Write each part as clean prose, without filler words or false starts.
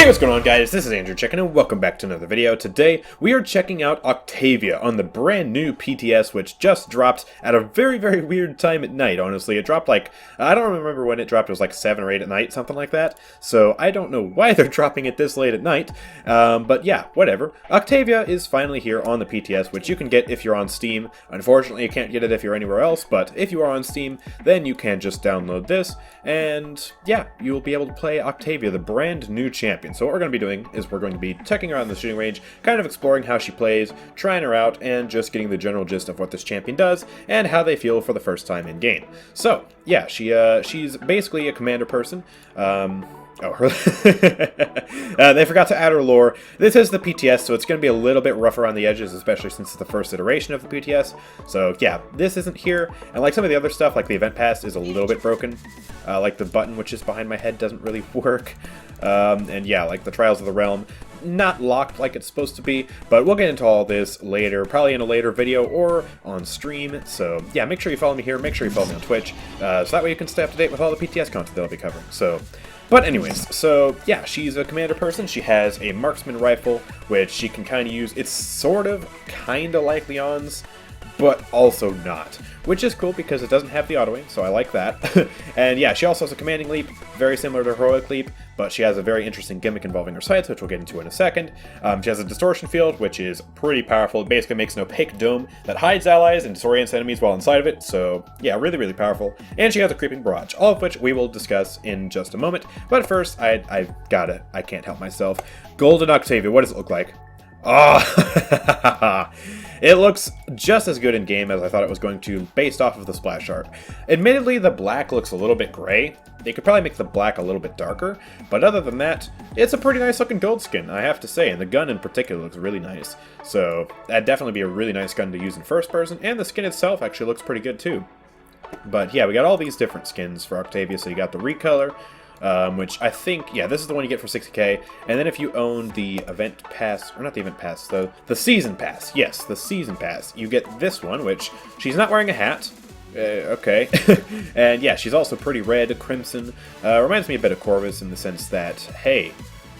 Hey, what's going on, guys? This is AndrewChicken and welcome back to another video. Today we are checking out Octavia on the brand new PTS, which just dropped at a very weird time at night. Honestly, it dropped like, I don't remember when it dropped. It was like 7 or 8 at night, something like that. So I don't know why they're dropping it this late at night, but yeah, whatever. Octavia is finally here on the PTS, which you can get if you're on Steam. Unfortunately, you can't get it if you're anywhere else, but if you are on Steam, then you can just download this, and yeah, you will be able to play Octavia, the brand new champion. So what we're going to be doing is we're going to be checking her out in the shooting range, kind of exploring how she plays, trying her out, and just getting the general gist of what this champion does and how they feel for the first time in game. So yeah, she's basically a commander person. They forgot to add her lore. This is the PTS, so it's going to be a little bit rough around the edges, especially since it's the first iteration of the PTS. So yeah, this isn't here, and like some of the other stuff, like the event pass is a little bit broken. Like the button, which is behind my head, doesn't really work. And yeah, like the Trials of the Realm, not locked like it's supposed to be, but we'll get into all this later, probably in a later video or on stream. So yeah, make sure you follow me here, make sure you follow me on Twitch, so that way you can stay up to date with all the PTS content that I'll be covering. But anyways, so yeah, she's a commander person. She has a marksman rifle, which she can kind of use. It's sort of, kind of like Leon's, but also not, which is cool because it doesn't have the auto-aim, so I like that. And yeah, she also has a commanding leap, very similar to heroic leap, but she has a very interesting gimmick involving her sights, which we'll get into in a second. She has a distortion field, which is pretty powerful. It basically makes an opaque dome that hides allies and disorients enemies while inside of it, so yeah, really powerful. And she has a creeping barrage, all of which we will discuss in just a moment. But first, I can't help myself. Golden Octavia, what does it look like? Oh, it looks just as good in game as I thought it was going to, based off of the splash art. Admittedly, the black looks a little bit gray. They could probably make the black a little bit darker, but other than that, it's a pretty nice looking gold skin, I have to say, and the gun in particular looks really nice. So that'd definitely be a really nice gun to use in first person, and the skin itself actually looks pretty good too. But yeah, we got all these different skins for Octavia. So you got the recolor, which I think, yeah, this is the one you get for 60k. And then if you own the event pass, or not the event pass, the season pass, yes, the season pass, you get this one, which she's not wearing a hat. Okay. And yeah, she's also pretty red, crimson. Reminds me a bit of Corvus in the sense that, hey,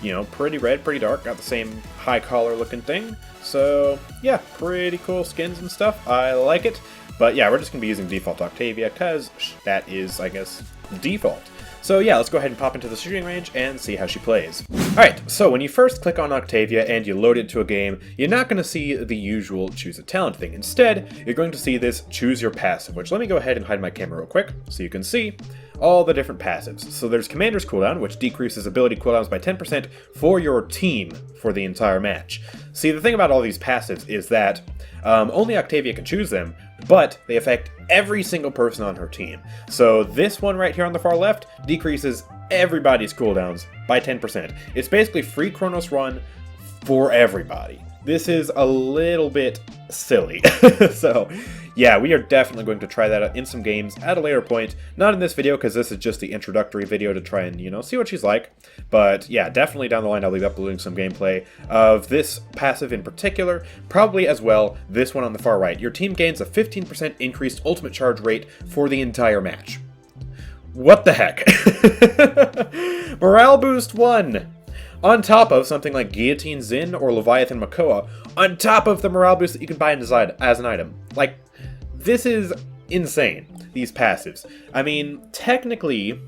you know, pretty red, pretty dark, got the same high collar looking thing. So yeah, pretty cool skins and stuff. I like it. But yeah, we're just going to be using default Octavia because that is, I guess, default. So yeah, let's go ahead and pop into the shooting range and see how she plays. Alright, so when you first click on Octavia and you load it to a game, you're not going to see the usual choose a talent thing. Instead, you're going to see this choose your passive, which let me go ahead and hide my camera real quick so you can see all the different passives. So there's Commander's Cooldown, which decreases ability cooldowns by 10% for your team for the entire match. See, the thing about all these passives is that only Octavia can choose them, but they affect every single person on her team. So this one right here on the far left decreases everybody's cooldowns by 10%. It's basically free Chronos run for everybody. This is a little bit silly. So yeah, we are definitely going to try that out in some games at a later point. Not in this video, because this is just the introductory video to try and, you know, see what she's like. But yeah, definitely down the line I'll be uploading some gameplay of this passive in particular. Probably as well this one on the far right. Your team gains a 15% increased ultimate charge rate for the entire match. What the heck? Morale boost 1! On top of something like Guillotine Zin or Leviathan Makoa, on top of the morale boost that you can buy and decide as an item. Like, this is insane, these passives. I mean, technically,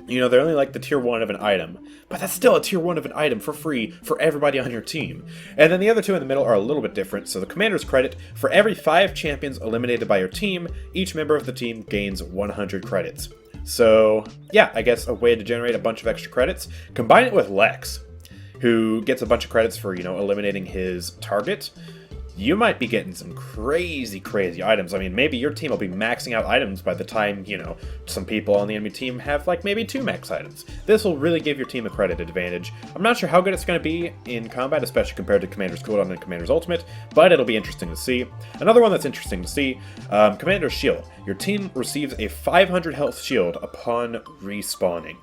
you know, they're only like the tier 1 of an item, but that's still a tier 1 of an item for free for everybody on your team. And then the other two in the middle are a little bit different. So the Commander's Credit, for every 5 champions eliminated by your team, each member of the team gains 100 credits. So yeah, I guess a way to generate a bunch of extra credits. Combine it with Lex, who gets a bunch of credits for, you know, eliminating his target. You might be getting some crazy items. I mean, maybe your team will be maxing out items by the time, you know, some people on the enemy team have, like, maybe 2 max items. This will really give your team a credit advantage. I'm not sure how good it's going to be in combat, especially compared to Commander's Cooldown and Commander's Ultimate, but it'll be interesting to see. Another one that's interesting to see, Commander's Shield. Your team receives a 500 health shield upon respawning.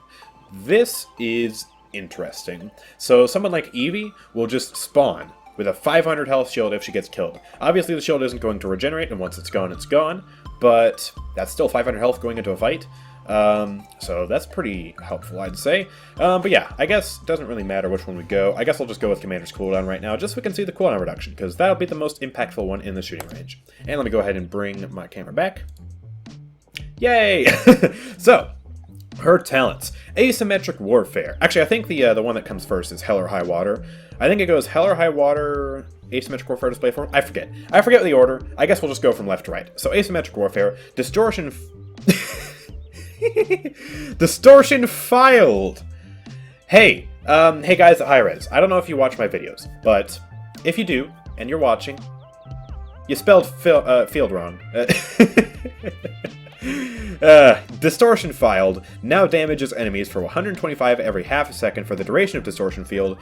This is interesting. So someone like Eevee will just spawn with a 500 health shield if she gets killed. Obviously the shield isn't going to regenerate, and once it's gone, but that's still 500 health going into a fight. So that's pretty helpful, I'd say. But yeah, I guess it doesn't really matter which one we go. I guess I'll just go with Commander's cooldown right now, just so we can see the cooldown reduction, because that'll be the most impactful one in the shooting range. And let me go ahead and bring my camera back. Yay! So, her talents. Asymmetric Warfare. Actually, I think the one that comes first is Hell or High Water. I think it goes Hell or High Water, Asymmetric Warfare, Display Form. I forget the order. I guess we'll just go from left to right. So, Asymmetric Warfare, Distortion... Distortion Filed! Hey, hey guys at High Res. I don't know if you watch my videos, but if you do, and you're watching, you spelled field wrong. Distortion Filed now damages enemies for 125 every half a second for the duration of Distortion Field.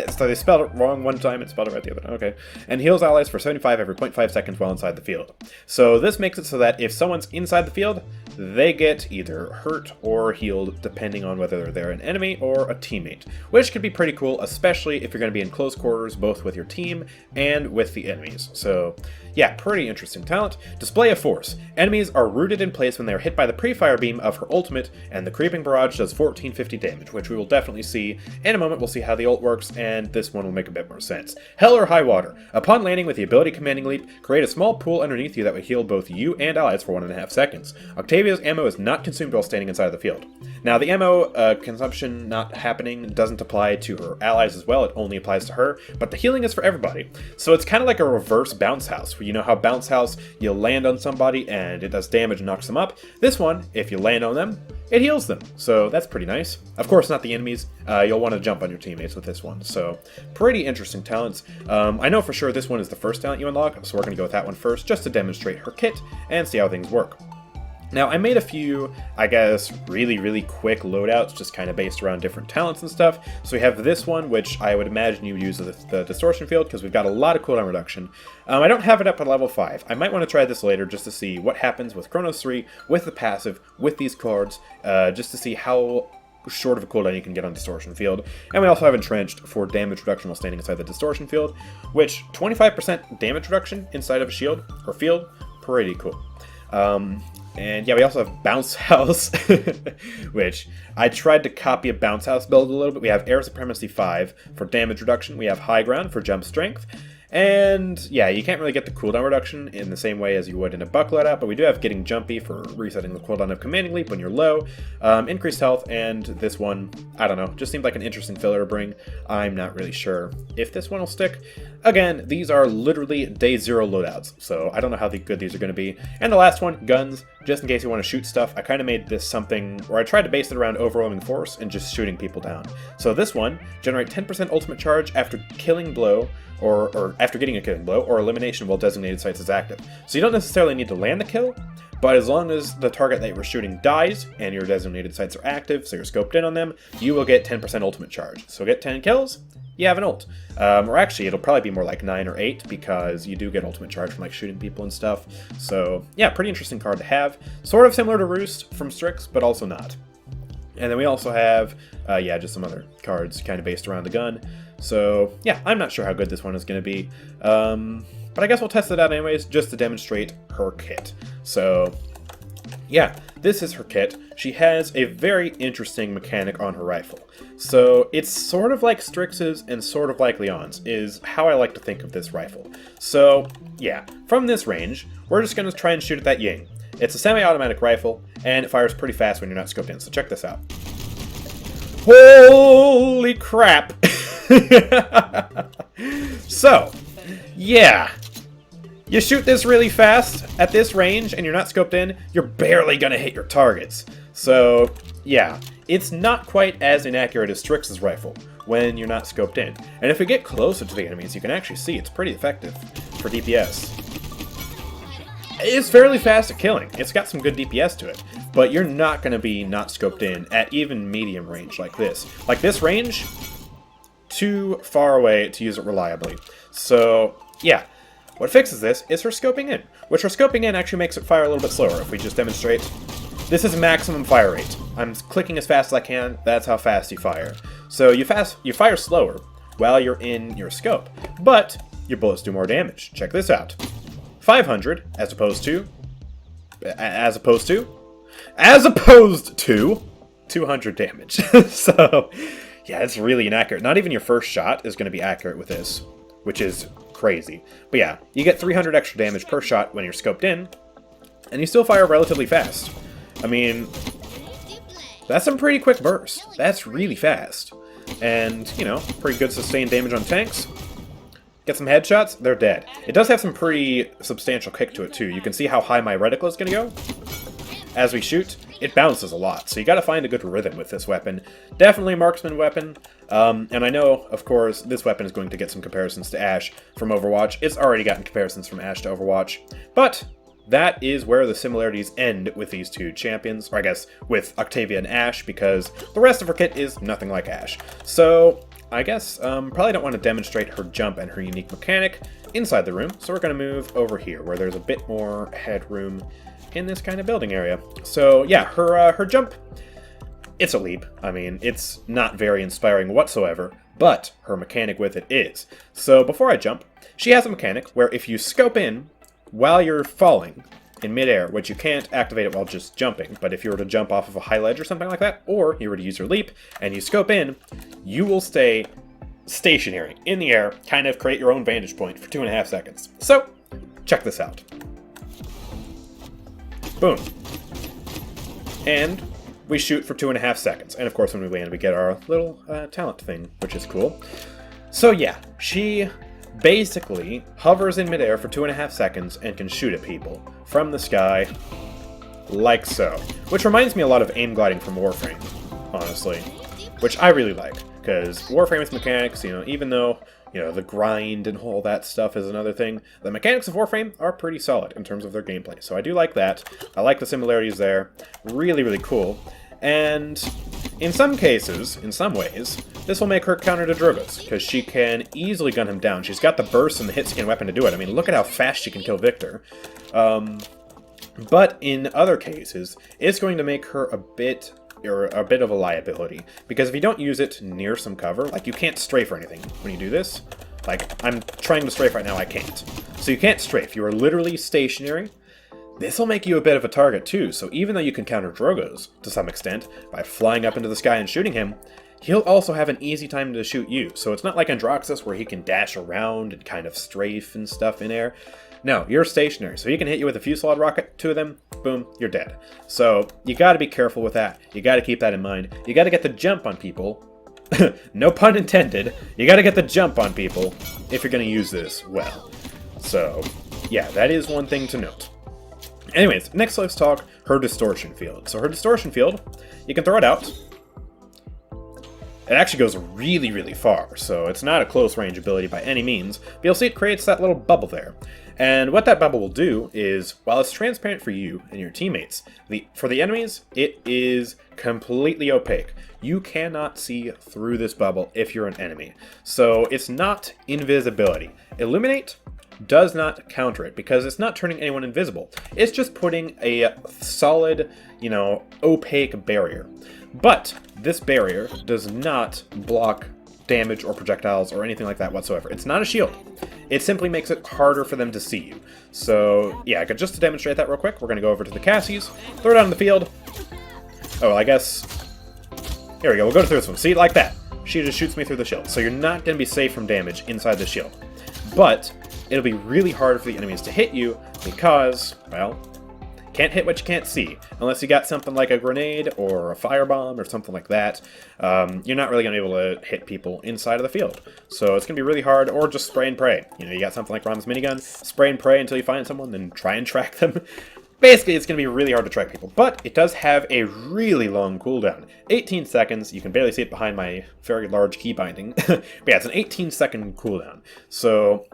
So they spelled it wrong one time and spelled it right the other time. Okay. And heals allies for 75 every 0.5 seconds while inside the field. So this makes it so that if someone's inside the field, they get either hurt or healed depending on whether they're an enemy or a teammate, which could be pretty cool, especially if you're going to be in close quarters both with your team and with the enemies. So yeah, pretty interesting talent. Display of Force. Enemies are rooted in place when they are hit by the pre-fire beam of her ultimate, and the Creeping Barrage does 1450 damage, which we will definitely see in a moment. We'll see how the ult works, and this one will make a bit more sense. Hell or High Water. Upon landing with the ability Commanding Leap, create a small pool underneath you that will heal both you and allies for 1.5 seconds. Octavia's ammo is not consumed while standing inside of the field. Now, the ammo consumption not happening doesn't apply to her allies as well, it only applies to her, but the healing is for everybody. So it's kind of like a reverse Bounce House, where you know how Bounce House, you land on somebody and it does damage and knocks them up. This one, if you land on them, it heals them, so that's pretty nice. Of course, not the enemies. You'll want to jump on your teammates with this one, so pretty interesting talents. I know for sure this one is the first talent you unlock, so we're going to go with that one first, just to demonstrate her kit and see how things work. Now, I made a few, I guess, really quick loadouts, just kind of based around different talents and stuff. So we have this one, which I would imagine you would use the Distortion Field, because we've got a lot of cooldown reduction. I don't have it up at level 5. I might want to try this later, just to see what happens with Chronos 3, with the passive, with these cards, just to see how short of a cooldown you can get on Distortion Field. And we also have Entrenched for damage reduction while standing inside the Distortion Field, which 25% damage reduction inside of a shield, or field, pretty cool. And yeah, we also have Bounce House, which I tried to copy a Bounce House build a little bit. We have Air Supremacy 5 for damage reduction. We have High Ground for jump strength. And yeah, you can't really get the cooldown reduction in the same way as you would in a buck loadout, but we do have Getting Jumpy for resetting the cooldown of Commanding Leap when you're low, increased health, and this one, I don't know, just seemed like an interesting filler to bring. I'm not really sure if this one will stick. Again, these are literally day 0 loadouts, so I don't know how good these are going to be. And the last one, Guns, just in case you want to shoot stuff. I kind of made this something where I tried to base it around overwhelming force and just shooting people down. So this one, generate 10% ultimate charge after killing blow, or after getting a killing blow, or elimination while designated sites is active. So you don't necessarily need to land the kill, but as long as the target that you were shooting dies, and your designated sites are active, so you're scoped in on them, you will get 10% ultimate charge. So get 10 kills, you have an ult. Or actually, it'll probably be more like 9 or 8, because you do get ultimate charge from like shooting people and stuff. So yeah, pretty interesting card to have. Sort of similar to Roost from Strix, but also not. And then we also have, yeah, just some other cards kind of based around the gun. So yeah, I'm not sure how good this one is going to be. But I guess we'll test it out anyways, just to demonstrate her kit. So yeah, this is her kit. She has a very interesting mechanic on her rifle. So it's sort of like Strix's and sort of like Leon's, is how I like to think of this rifle. So yeah, from this range, we're just going to try and shoot at that Ying. It's a semi-automatic rifle, and it fires pretty fast when you're not scoped in, so check this out. Holy crap! So, yeah. You shoot this really fast at this range and you're not scoped in, you're barely gonna hit your targets. So, yeah. It's not quite as inaccurate as Strix's rifle when you're not scoped in. And if we get closer to the enemies, you can actually see it's pretty effective for DPS. It's fairly fast at killing. It's got some good DPS to it. But you're not going to be not scoped in at even medium range like this. Like this range, too far away to use it reliably. So, yeah. What fixes this is her scoping in, which her scoping in actually makes it fire a little bit slower. If we just demonstrate, this is maximum fire rate. I'm clicking as fast as I can, that's how fast you fire. So you fire slower while you're in your scope, but your bullets do more damage. Check this out. 500 as opposed to as opposed to 200 damage. So, yeah, it's really inaccurate. Not even your first shot is going to be accurate with this, which is crazy. But yeah, you get 300 extra damage per shot when you're scoped in, and you still fire relatively fast. I mean, that's some pretty quick bursts. That's really fast. And, you know, pretty good sustained damage on tanks. Get some headshots, they're dead. It does have some pretty substantial kick to it, too. You can see how high my reticle is going to go. As we shoot, it bounces a lot, so you gotta find a good rhythm with this weapon. Definitely a marksman weapon, and I know, of course, this weapon is going to get some comparisons to Ashe from Overwatch. It's already gotten comparisons from Ashe to Overwatch, but that is where the similarities end with these two champions, or I guess with Octavia and Ashe, because the rest of her kit is nothing like Ashe. So I guess probably don't want to demonstrate her jump and her unique mechanic inside the room, so we're going to move over here where there's a bit more headroom in this kind of building area. So yeah, her jump, it's a leap. I mean, it's not very inspiring whatsoever, but her mechanic with it is. So before I jump, she has a mechanic where if you scope in while you're falling in midair, which you can't activate it while just jumping, but if you were to jump off of a high ledge or something like that, or you were to use your leap and you scope in, you will stay stationary in the air, kind of create your own vantage point for 2.5 seconds. So check this out. Boom. And we shoot for 2.5 seconds. And of course when we land we get our little talent thing, which is cool. So yeah, she basically hovers in midair for 2.5 seconds and can shoot at people from the sky, like so. Which reminds me a lot of aim gliding from Warframe, honestly. Which I really like, because Warframe's mechanics, you know, even though, you know, the grind and all that stuff is another thing, the mechanics of Warframe are pretty solid in terms of their gameplay. So I do like that. I like the similarities there. Really, really cool. And in some cases, in some ways, this will make her counter to Drogo's, because she can easily gun him down. She's got the burst and the hit scan weapon to do it. I mean, look at how fast she can kill Victor. But in other cases, it's going to make her a bit of a liability, because if you don't use it near some cover, like you can't strafe or anything when you do this. Like, I'm trying to strafe right now, I can't. So you can't strafe, you are literally stationary. This will make you a bit of a target too, so even though you can counter Drogo's to some extent by flying up into the sky and shooting him, he'll also have an easy time to shoot you. So it's not like Androxus where he can dash around and kind of strafe and stuff in air. No, you're stationary, so he can hit you with a fusillade rocket, 2 of them, boom, you're dead. So you gotta be careful with that. You gotta keep that in mind. You gotta get the jump on people. No pun intended. You gotta get the jump on people if you're gonna use this well. So, yeah, that is one thing to note. Anyways, next let's talk her distortion field. So her distortion field, you can throw it out. It actually goes really, really far, so it's not a close range ability by any means, but you'll see it creates that little bubble there. And what that bubble will do is, while it's transparent for you and your teammates, for the enemies, it is completely opaque. You cannot see through this bubble if you're an enemy. So it's not invisibility. Illuminate does not counter it, because it's not turning anyone invisible. It's just putting a solid, you know, opaque barrier. But this barrier does not block damage or projectiles or anything like that whatsoever. It's not a shield. It simply makes it harder for them to see you. So, yeah, just to demonstrate that real quick, we're going to go over to the Cassies, throw it out in the field. Oh, I guess... Here we go, we'll go through this one. See, like that. She just shoots me through the shield. So you're not going to be safe from damage inside the shield. But it'll be really hard for the enemies to hit you because, well, can't hit what you can't see. Unless you got something like a grenade or a firebomb or something like that, you're not really going to be able to hit people inside of the field. So it's going to be really hard, or just spray and pray. You know, you got something like Rom's minigun, spray and pray until you find someone, then try and track them. Basically, it's going to be really hard to track people, but it does have a really long cooldown. 18 seconds, you can barely see it behind my very large key binding. But yeah, it's an 18-second cooldown. So,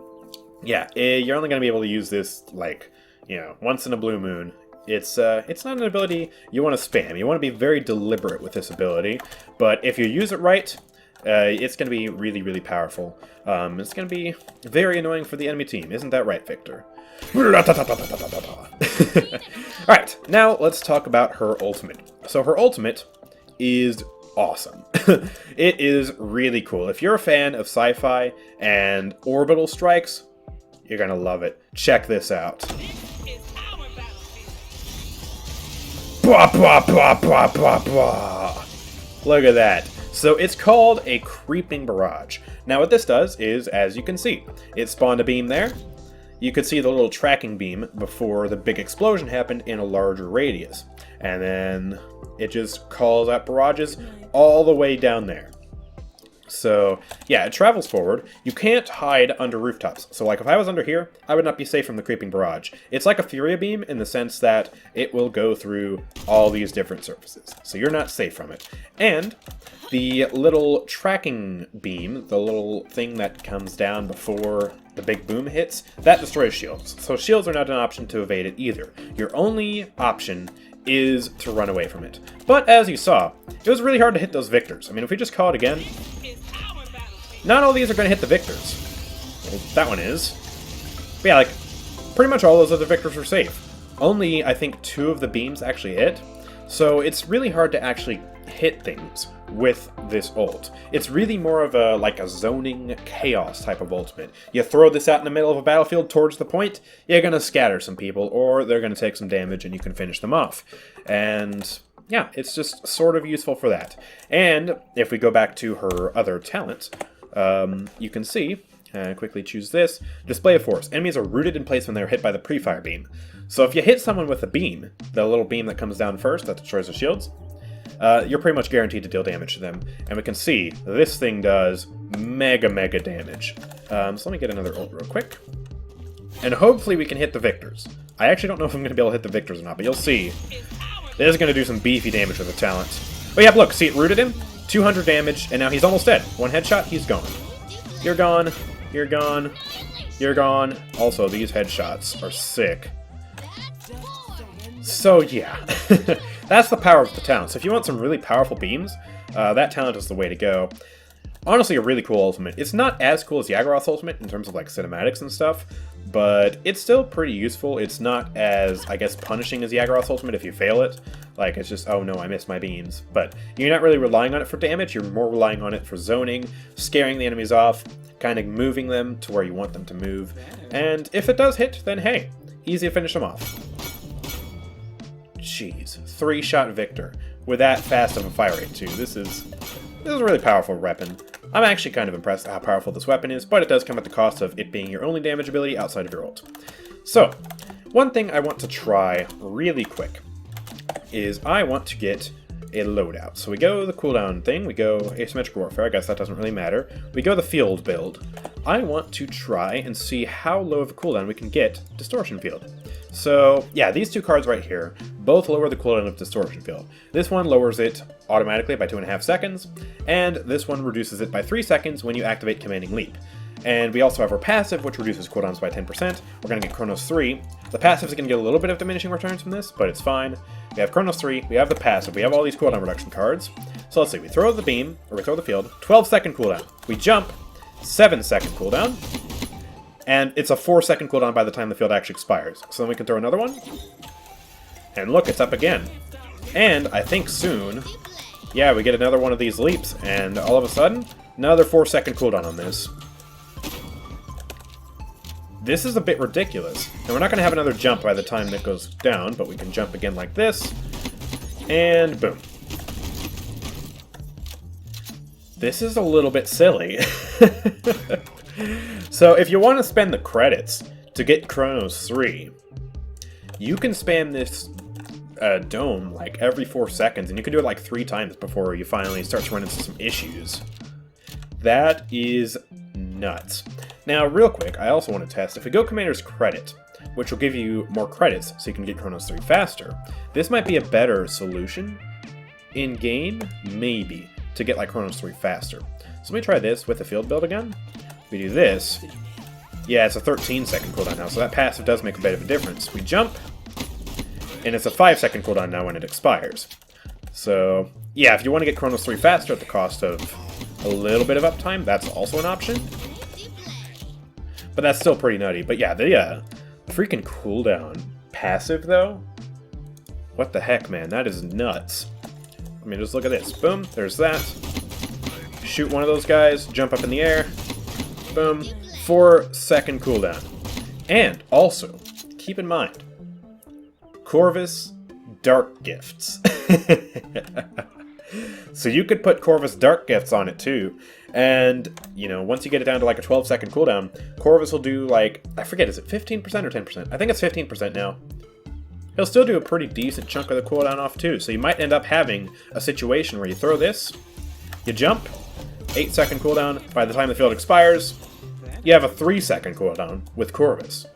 yeah, you're only going to be able to use this, like, you know, once in a blue moon. It's not an ability you want to spam. You want to be very deliberate with this ability, but if you use it right, it's going to be really, really powerful. It's going to be very annoying for the enemy team. Isn't that right, Victor? Alright, now let's talk about her ultimate. So her ultimate is awesome. It is really cool. If you're a fan of sci-fi and orbital strikes, you're gonna love it. Check this out. Blah, blah, blah, blah, blah, blah. Look at that. So it's called a creeping barrage. Now what this does is, as you can see, it spawned a beam there. You could see the little tracking beam before the big explosion happened in a larger radius. And then it just calls out barrages all the way down there. So, yeah, it travels forward. You can't hide under rooftops. So, like, if I was under here, I would not be safe from the creeping barrage. It's like a Furia beam in the sense that it will go through all these different surfaces. So you're not safe from it. And the little tracking beam, the little thing that comes down before the big boom hits, that destroys shields. So shields are not an option to evade it either. Your only option is to run away from it. But as you saw, it was really hard to hit those victors. I mean, if we just call it again, not all these are going to hit the victors. Well, that one is. But yeah, like, pretty much all those other victors were safe. Only, I think, 2 of the beams actually hit. So it's really hard to actually hit things with this ult. It's really more of a, like, a zoning chaos type of ultimate. You throw this out in the middle of a battlefield towards the point, you're going to scatter some people, or they're going to take some damage and you can finish them off. And yeah, it's just sort of useful for that. And if we go back to her other talent, you can see, quickly choose this, Display of Force. Enemies are rooted in place when they're hit by the pre-fire beam. So if you hit someone with a beam, the little beam that comes down first that destroys the shields, you're pretty much guaranteed to deal damage to them. And we can see this thing does mega damage. So let me get another ult real quick. And hopefully we can hit the victors. I actually don't know if I'm going to be able to hit the victors or not, but you'll see. This is going to do some beefy damage with the talent. Oh yeah, look, see, it rooted him. 200 damage, and now he's almost dead. 1 headshot, he's gone. You're gone. You're gone. You're gone. Also, these headshots are sick. So yeah, that's the power of the talent. So if you want some really powerful beams, that talent is the way to go. Honestly, a really cool ultimate. It's not as cool as Yaggroth's ultimate in terms of like cinematics and stuff, but it's still pretty useful. It's not as, I guess, punishing as Yaggroth's ultimate if you fail it. Like, it's just, oh no, I missed my beams. But you're not really relying on it for damage, you're more relying on it for zoning, scaring the enemies off, kind of moving them to where you want them to move. And if it does hit, then hey, easy to finish them off. Jeez, 3-shot Victor with that fast of a fire rate too. This is a really powerful weapon. I'm actually kind of impressed at how powerful this weapon is, but it does come at the cost of it being your only damage ability outside of your ult. So, one thing I want to try really quick is I want to get a loadout. So we go the cooldown thing, we go Asymmetric Warfare, I guess that doesn't really matter. We go the field build. I want to try and see how low of a cooldown we can get Distortion Field. So yeah, these 2 cards right here both lower the cooldown of Distortion Field. This one lowers it automatically by 2.5 seconds, and this one reduces it by 3 seconds when you activate Commanding Leap. And we also have our passive, which reduces cooldowns by 10%. We're going to get Chronos 3. The passive is going to get a little bit of diminishing returns from this, but it's fine. We have Chronos 3, we have the passive, we have all these cooldown reduction cards. So let's see, we throw the beam, or we throw the field, 12-second cooldown. We jump, 7-second cooldown. And it's a 4-second cooldown by the time the field actually expires. So then we can throw another one. And look, it's up again. And I think soon, yeah, we get another one of these leaps, and all of a sudden, another 4-second cooldown on this. This is a bit ridiculous. And we're not going to have another jump by the time that goes down, but we can jump again like this. And boom. This is a little bit silly. So if you want to spend the credits to get Chronos 3, you can spam this dome like every 4 seconds, and you can do it like 3 times before you finally start to run into some issues. That is nuts. Now, real quick, I also want to test, if we go Commander's Credit, which will give you more credits so you can get Chronos 3 faster, this might be a better solution in-game, maybe, to get like Chronos 3 faster. So let me try this with the field build again. We do this. Yeah, it's a 13-second cooldown now, so that passive does make a bit of a difference. We jump, and it's a 5-second cooldown now when it expires. So, yeah, if you want to get Chronos 3 faster at the cost of a little bit of uptime, that's also an option. But that's still pretty nutty. But yeah, the freaking cooldown passive, though, what the heck, man? That is nuts. I mean, just look at this. Boom, there's that. Shoot one of those guys, jump up in the air. Boom. 4-second cooldown. And also, keep in mind, Corvus dark gifts. So you could put Corvus dark gifts on it too. And, you know, once you get it down to like a 12-second cooldown, Corvus will do like, I forget, is it 15% or 10%? I think it's 15% now. He'll still do a pretty decent chunk of the cooldown off too. So you might end up having a situation where you throw this, you jump, 8-second cooldown. By the time the field expires, you have a 3-second cooldown with Corvus.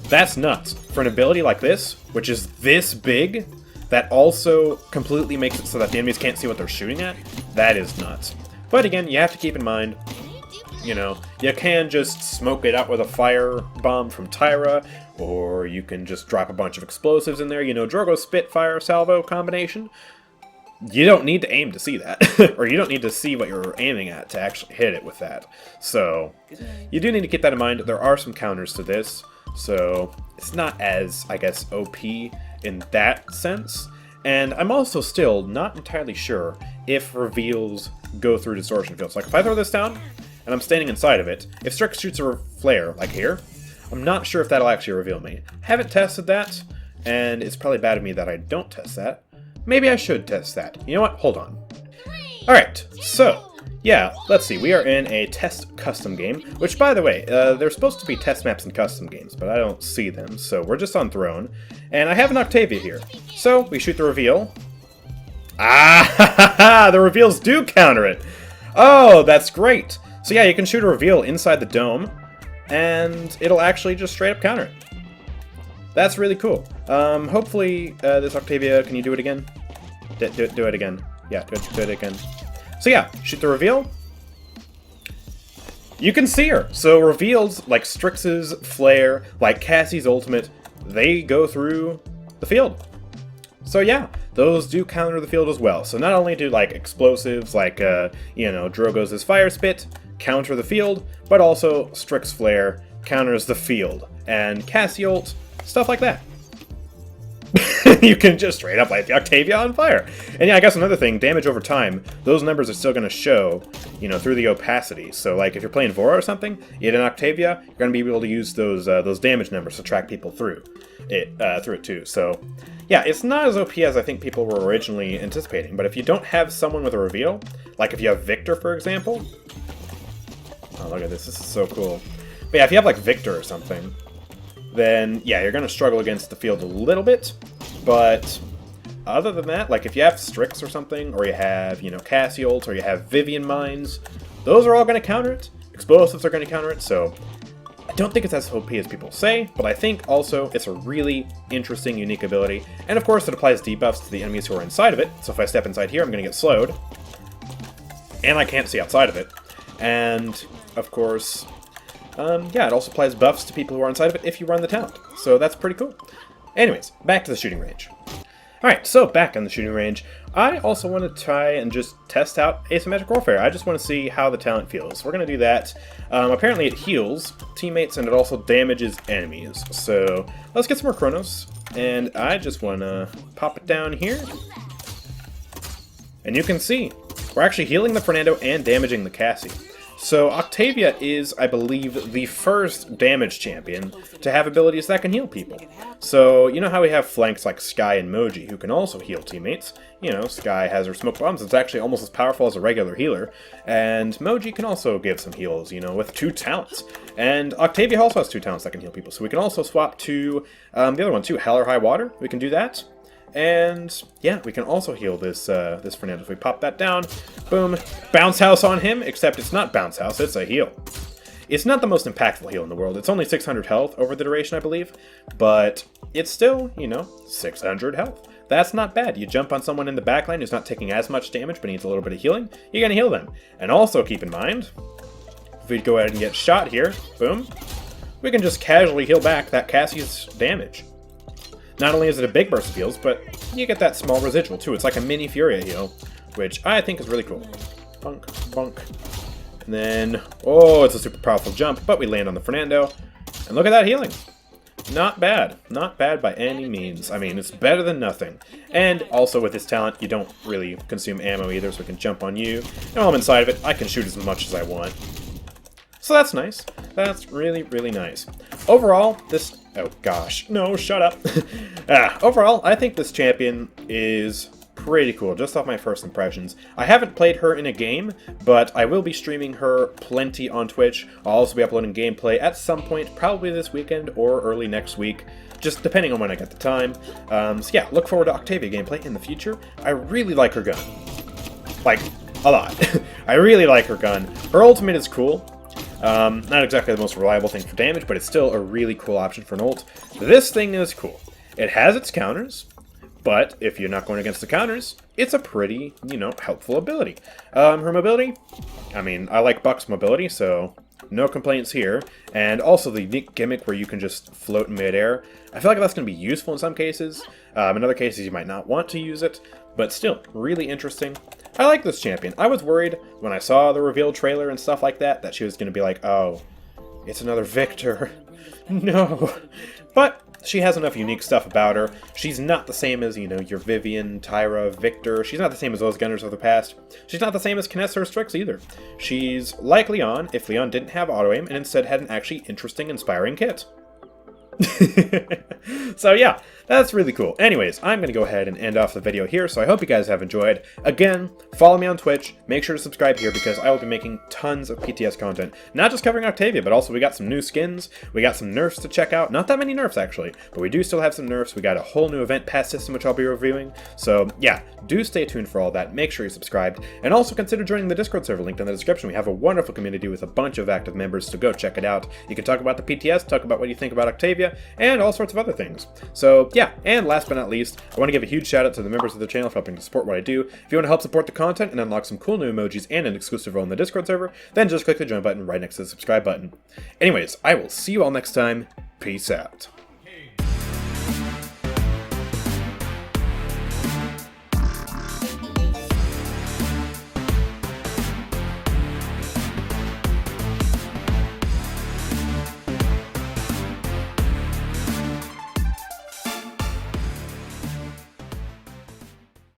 That's nuts. For an ability like this, which is this big, that also completely makes it so that the enemies can't see what they're shooting at, that is nuts. But again, you have to keep in mind, you know, you can just smoke it out with a fire bomb from Tyra, or you can just drop a bunch of explosives in there. You know, Drogo's Spitfire salvo combination. You don't need to aim to see that, or you don't need to see what you're aiming at to actually hit it with that. So, you do need to keep that in mind. There are some counters to this, so it's not as, I guess, OP in that sense. And I'm also still not entirely sure if reveals go through distortion fields. Like, if I throw this down, and I'm standing inside of it, if Strix shoots a flare, like here, I'm not sure if that'll actually reveal me. Haven't tested that, and it's probably bad of me that I don't test that. Maybe I should test that. You know what? Hold on. Alright, so, yeah, let's see. We are in a test custom game, which, by the way, there's supposed to be test maps in custom games, but I don't see them, so we're just on Throne. And I have an Octavia here. So, we shoot the reveal. Ah, the reveals do counter it. Oh, that's great. So yeah, you can shoot a reveal inside the dome, and it'll actually just straight up counter it. That's really cool. Hopefully, this Octavia, can you do it again? Do it again. Yeah, do it again. So yeah, shoot the reveal. You can see her. So reveals like Strix's Flare, like Cassie's ultimate, they go through the field. So yeah, those do counter the field as well. So not only do like explosives like, you know, Drogo's Fire Spit counter the field, but also Strix Flare counters the field. And Cassie ult, stuff like that. You can just straight up light the Octavia on fire. And yeah, I guess another thing, damage over time, those numbers are still going to show, you know, through the opacity. So like if you're playing Vora or something, you hit an Octavia, you're going to be able to use those damage numbers to track people through it too. So yeah, it's not as OP as I think people were originally anticipating. But if you don't have someone with a reveal, like if you have Victor, for example. Oh, look at this. This is so cool. But yeah, if you have like Victor or something, then yeah, you're going to struggle against the field a little bit. But other than that, like if you have Strix or something, or you have, you know, Cassie ult, or you have Vivian Mines, those are all going to counter it. Explosives are going to counter it, so I don't think it's as OP as people say, but I think also it's a really interesting, unique ability. And of course, it applies debuffs to the enemies who are inside of it, so if I step inside here, I'm going to get slowed. And I can't see outside of it. And, of course, yeah, it also applies buffs to people who are inside of it if you run the talent. So that's pretty cool. Anyways, back to the shooting range. Alright, so back on the shooting range, I also want to try and just test out Asymmetric Warfare. I just want to see how the talent feels. We're going to do that. Apparently it heals teammates and it also damages enemies. So let's get some more Chronos. And I just want to pop it down here. And you can see, we're actually healing the Fernando and damaging the Cassie. So Octavia is, I believe, the first damage champion to have abilities that can heal people. So, you know how we have flanks like Skye and Moji, who can also heal teammates? You know, Skye has her smoke bombs, it's actually almost as powerful as a regular healer. And Moji can also give some heals, you know, with 2 talents. And Octavia also has 2 talents that can heal people, so we can also swap to the other one too, Hell or High Water. We can do that. And yeah, we can also heal this this Fernando. If we pop that down, boom, bounce house on him, except it's not bounce house, it's a heal. It's not the most impactful heal in the world. It's only 600 health over the duration, I believe, but it's still, you know, 600 health. That's not bad. You jump on someone in the backline who's not taking as much damage but needs a little bit of healing, you're going to heal them. And also keep in mind, if we go ahead and get shot here, boom, we can just casually heal back that Cassie's damage. Not only is it a big burst of heals, but you get that small residual too. It's like a mini Furia heal, which I think is really cool. Bunk, bunk. And then, oh, it's a super powerful jump, but we land on the Fernando. And look at that healing. Not bad. Not bad by any means. I mean, it's better than nothing. And also with this talent, you don't really consume ammo either, so we can jump on you. And while I'm inside of it, I can shoot as much as I want. So that's nice. That's really, really nice. Overall, this... Oh gosh, no, shut up. Overall, I think this champion is pretty cool, just off my first impressions. I haven't played her in a game, but I will be streaming her plenty on Twitch. I'll also be uploading gameplay at some point, probably this weekend or early next week, just depending on when I get the time. So yeah, look forward to Octavia gameplay in the future. I really like her gun. Like, a lot. I really like her gun. Her ultimate is cool. Not exactly the most reliable thing for damage, but it's still a really cool option for an ult. This thing is cool. It has its counters, but if you're not going against the counters, it's a pretty, you know, helpful ability. Her mobility, I mean, I like Buck's mobility, so no complaints here. And also the unique gimmick where you can just float in midair. I feel like that's going to be useful in some cases. In other cases, you might not want to use it, but still, really interesting. I like this champion. I was worried when I saw the reveal trailer and stuff like that, that she was going to be like, oh, it's another Victor. No. But she has enough unique stuff about her. She's not the same as, you know, your Vivian, Tyra, Victor. She's not the same as those Gunners of the past. She's not the same as Kinessa or Strix either. She's like Leon if Leon didn't have auto-aim and instead had an actually interesting, inspiring kit. So yeah, that's really cool. Anyways, I'm going to go ahead and end off the video here, so I hope you guys have enjoyed. Again, follow me on Twitch, make sure to subscribe here because I will be making tons of PTS content. Not just covering Octavia, but also we got some new skins, we got some nerfs to check out. Not that many nerfs actually, but we do still have some nerfs. We got a whole new event pass system which I'll be reviewing. So yeah, do stay tuned for all that, make sure you're subscribed, and also consider joining the Discord server linked in the description. We have a wonderful community with a bunch of active members, so go check it out. You can talk about the PTS, talk about what you think about Octavia, and all sorts of other things. So yeah, and last but not least, I want to give a huge shout out to the members of the channel for helping to support what I do. If you want to help support the content and unlock some cool new emojis and an exclusive role in the Discord server, then just click the join button right next to the subscribe button. Anyways, I will see you all next time. Peace out.